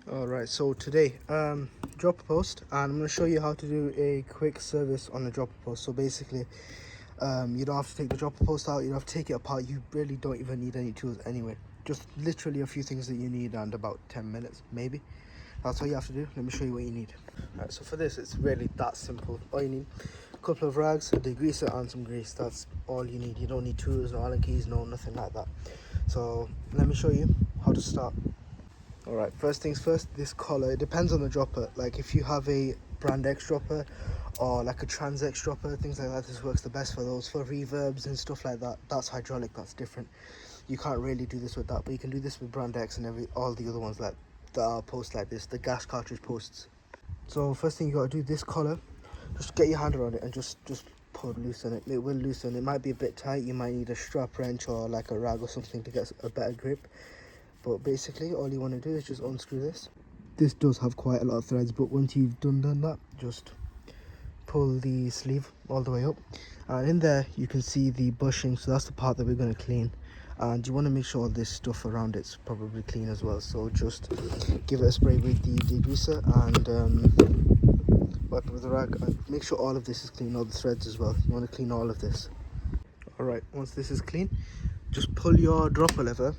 Alright, so today, drop a post, and I'm going to show you how to do a quick service on the drop a post. So basically, you don't have to take the drop a post out, you don't have to take it apart, you really don't even need any tools anyway. Just literally a few things that you need and about 10 minutes, maybe. That's all you have to do. Let me show you what you need. Alright, so for this, it's really that simple. All you need, a couple of rags, a degreaser and some grease. That's all you need. You don't need tools, no Allen keys, no nothing like that. So let me show you how to start. Alright, first things first, this collar, it depends on the dropper. Like if you have a brand X dropper or like a Trans X dropper, things like that, this works the best for those. For reverbs and stuff like that, that's hydraulic, that's different. You can't really do this with that, but you can do this with brand X and all the other ones like that are posts like this, the gas cartridge posts. So first thing you gotta do, this collar, just get your hand around it and just pull loosen it. It will loosen. It might be a bit tight, you might need a strap wrench or like a rag or something to get a better grip. But basically all you want to do is just unscrew this. This does have quite a lot of threads, but once you've done that, just pull the sleeve all the way up, and in there you can see the bushing. So that's the part that we're going to clean, and you want to make sure all this stuff around it's probably clean as well. So just give it a spray with the degreaser and wipe it with a rag, and make sure all of this is clean, all the threads as well. You want to clean all of this. Alright, once this is clean, just pull your dropper lever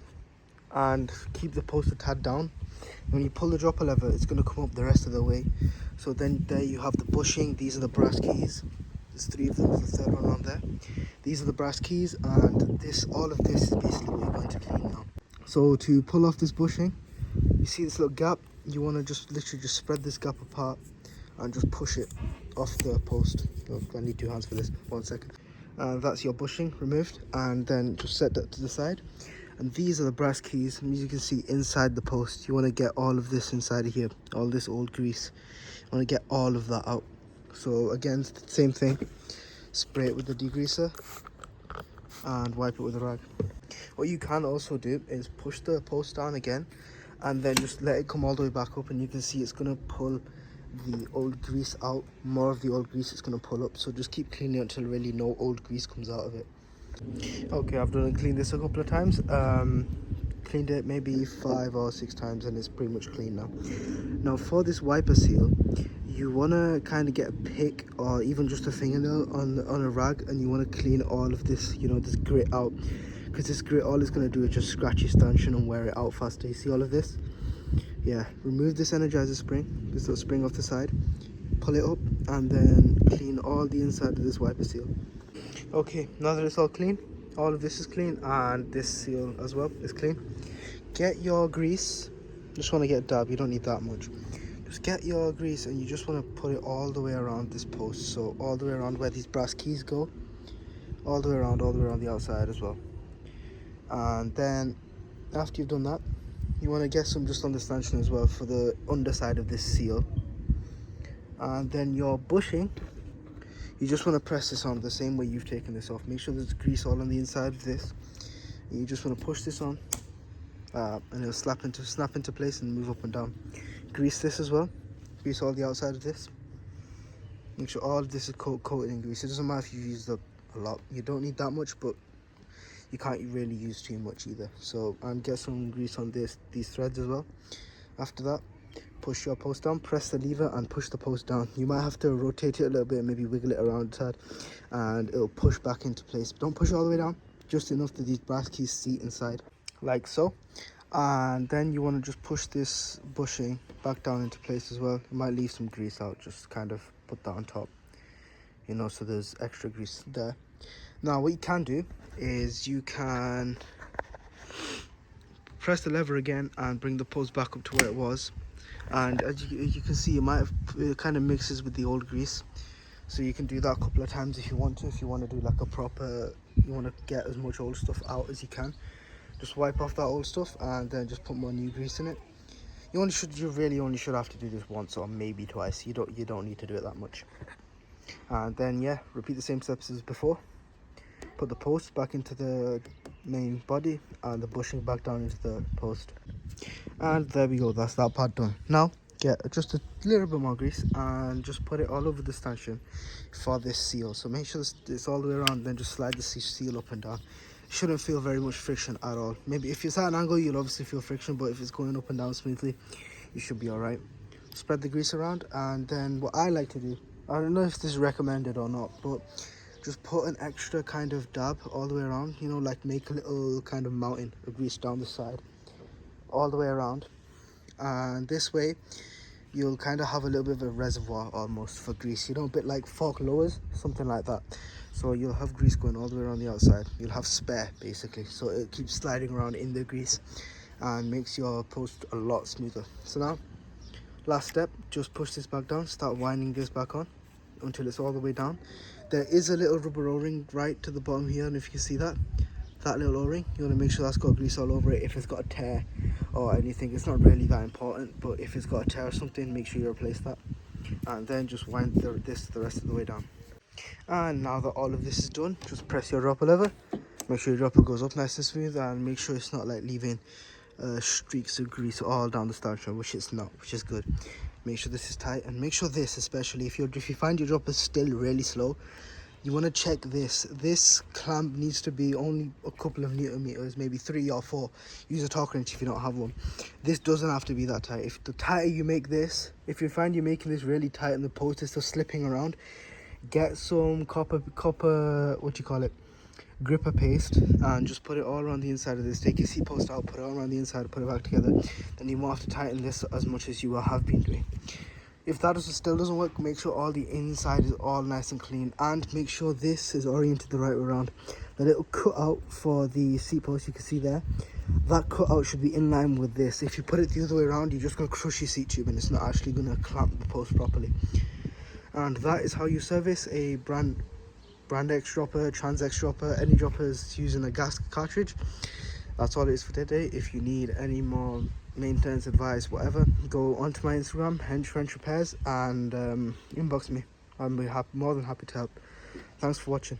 and keep the post a tad down. When you pull the dropper lever, it's going to come up the rest of the way. So then there you have the bushing. These are the brass keys. There's 3 of them, there's the 3rd one on there. These are the brass keys, and all of this is basically what you're going to clean now. So to pull off this bushing, you see this little gap, you want to just literally just spread this gap apart and just push it off the post. Oh, I need 2 hands for this, 1 second. That's your bushing removed, and then just set that to the side. And these are the brass keys, and as you can see inside the post, you want to get all of this inside of here, all this old grease. You want to get all of that out. So again, it's the same thing, spray it with the degreaser and wipe it with a rag. What you can also do is push the post down again and then just let it come all the way back up, and you can see it's going to pull the old grease out. More of the old grease it's going to pull up, so just keep cleaning it until really no old grease comes out of it. Okay, I've done and cleaned this a couple of times. Cleaned it maybe 5 or 6 times, and it's pretty much clean now. Now for this wiper seal, you want to kind of get a pick or even just a fingernail on a rag, and you want to clean all of this, this grit out, because this grit, all it's going to do is just scratch your stanchion and wear it out faster. You see all of this? Yeah, remove this Energizer spring, this little spring off the side, pull it up, and then clean all the inside of this wiper seal. Okay, now that it's all clean, all of this is clean, and this seal as well is clean. Get your grease, just want to get a dab, you don't need that much. Just get your grease and you just want to put it all the way around this post, so all the way around where these brass keys go, all the way around the outside as well. And then after you've done that, you want to get some just on the stanchion as well for the underside of this seal. And then your bushing, you just want to press this on the same way you've taken this off. Make sure there's grease all on the inside of this. And you just want to push this on, and it'll snap into place and move up and down. Grease this as well. Grease all the outside of this. Make sure all of this is coated in grease. It doesn't matter if you've used up a lot. You don't need that much, but you can't really use too much either. So get some grease on these threads as well. After that, push your post down, press the lever and push the post down. You might have to rotate it a little bit, maybe wiggle it around the side, and it'll push back into place. But don't push it all the way down, just enough that these brass keys seat inside, like so. And then you want to just push this bushing back down into place as well. You might leave some grease out, just kind of put that on top, so there's extra grease there. Now what you can do is you can press the lever again and bring the post back up to where it was. And as you can see, it kind of mixes with the old grease, so you can do that a couple of times if you want to. If you want to do like a proper, you want to get as much old stuff out as you can, just wipe off that old stuff and then just put more new grease in it. You really only should have to do this once or maybe twice. You don't need to do it that much. And then yeah, repeat the same steps as before. Put the post back into the main body and the bushing back down into the post. And there we go, that's that part done. Now get just a little bit more grease and just put it all over the stanchion for this seal. So make sure it's all the way around, then just slide the seal up and down. Shouldn't feel very much friction at all. Maybe if it's at an angle, you'll obviously feel friction, but if it's going up and down smoothly, you should be all right. Spread the grease around, and then what I like to do, I don't know if this is recommended or not, but just put an extra kind of dab all the way around, you know, like make a little kind of mountain of grease down the side all the way around, and this way you'll kind of have a little bit of a reservoir almost for grease, you know, a bit like fork lowers, something like that. So you'll have grease going all the way around the outside. You'll have spare basically, so it keeps sliding around in the grease and makes your post a lot smoother. So now, last step, just push this back down, start winding this back on until it's all the way down. There is a little rubber o-ring right to the bottom here, and if you can see that little o-ring, you want to make sure that's got grease all over it. If it's got a tear or anything, it's not really that important, but if it's got a tear or something, make sure you replace that, and then just wind this the rest of the way down. And now that all of this is done, just press your dropper lever, make sure your dropper goes up nice and smooth, and make sure it's not like leaving streaks of grease all down the stanchion, which it's not, which is good. Make sure this is tight, and make sure this, especially if you find your dropper still really slow, you want to check this clamp needs to be only a couple of newton meters, maybe 3 or 4. Use a torque wrench if you don't have one. This doesn't have to be that tight. If the tighter you make this, if you find you're making this really tight and the post is still slipping around, get some copper what do you call it, gripper paste, and just put it all around the inside of this. Take your seat post out, put it all around the inside, put it back together. Then you won't have to tighten this as much as you have been doing. If that still doesn't work, make sure all the inside is all nice and clean, and make sure this is oriented the right way around. The little cutout for the seat post, you can see there, that cutout should be in line with this. If you put it the other way around, you're just going to crush your seat tube and it's not actually going to clamp the post properly. And that is how you service a brand X dropper, Trans X dropper, any droppers using a gas cartridge. That's all it is for today. If you need any more maintenance advice, whatever, go onto my Instagram, Hench French Repairs, and inbox me. I'll be more than happy to help. Thanks for watching.